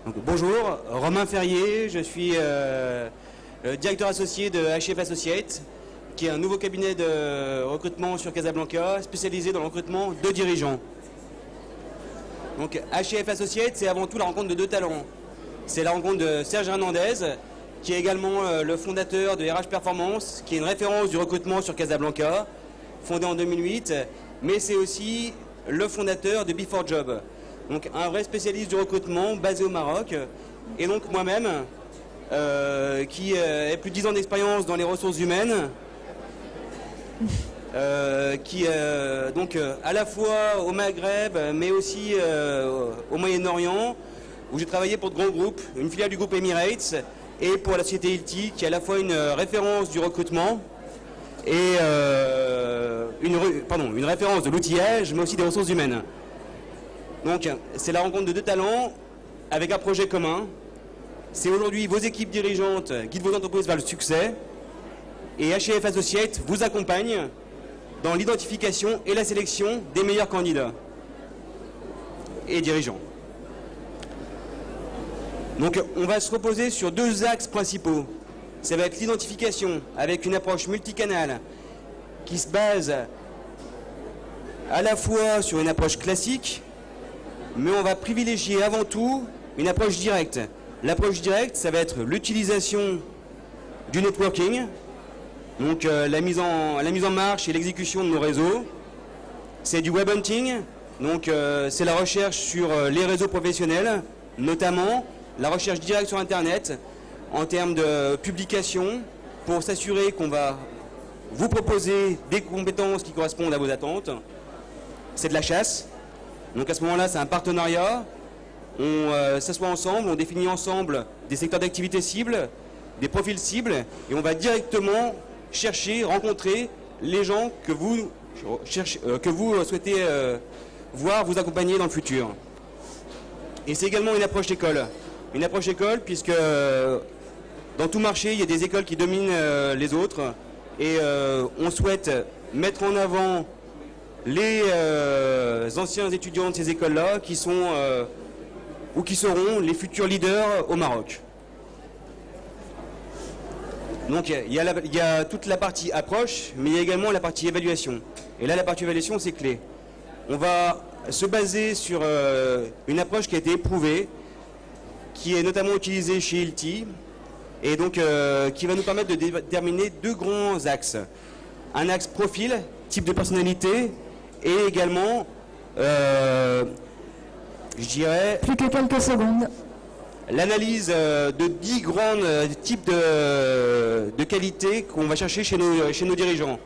Donc, bonjour, Romain Ferrier, je suis directeur associé de HF Associates, qui est un nouveau cabinet de recrutement sur Casablanca, spécialisé dans le recrutement de dirigeants. Donc HF Associates, c'est avant tout la rencontre de deux talents. C'est la rencontre de Serge Hernandez, qui est également le fondateur de RH Performance, qui est une référence du recrutement sur Casablanca, fondé en 2008, mais c'est aussi le fondateur de Before Job. Donc un vrai spécialiste du recrutement basé au Maroc, et donc moi-même qui ai plus de 10 ans d'expérience dans les ressources humaines, qui donc à la fois au Maghreb mais aussi au Moyen-Orient, où j'ai travaillé pour de grands groupes, une filiale du groupe Emirates, et pour la société Hilti, qui est à la fois une référence du recrutement et une référence de l'outillage, mais aussi des ressources humaines. Donc, c'est la rencontre de deux talents avec un projet commun. C'est aujourd'hui vos équipes dirigeantes guident vos entreprises vers le succès. Et HF Associates vous accompagne dans l'identification et la sélection des meilleurs candidats et dirigeants. Donc, on va se reposer sur deux axes principaux. Ça va être l'identification avec une approche multicanale qui se base à la fois sur une approche classique, mais on va privilégier avant tout une approche directe. L'approche directe, ça va être l'utilisation du networking, donc la mise en marche et l'exécution de nos réseaux. C'est du web hunting, donc c'est la recherche sur les réseaux professionnels, notamment la recherche directe sur Internet en termes de publication, pour s'assurer qu'on va vous proposer des compétences qui correspondent à vos attentes. C'est de la chasse. Donc à ce moment-là, c'est un partenariat. On s'assoit ensemble, on définit ensemble des secteurs d'activité cibles, des profils cibles, et on va directement chercher, rencontrer les gens que vous souhaitez voir vous accompagner dans le futur. Et c'est également une approche école. Une approche école, puisque dans tout marché, il y a des écoles qui dominent les autres, et on souhaite mettre en avant les anciens étudiants de ces écoles-là qui sont ou qui seront les futurs leaders au Maroc. Donc il y a toute la partie approche, mais il y a également la partie évaluation. Et là, la partie évaluation, c'est clé. On va se baser sur une approche qui a été éprouvée, qui est notamment utilisée chez Hilti, et donc qui va nous permettre de déterminer deux grands axes. Un axe profil, type de personnalité, et également, je dirais... Plus que quelques secondes. L'analyse de 10 grands types de qualités qu'on va chercher chez nos dirigeants.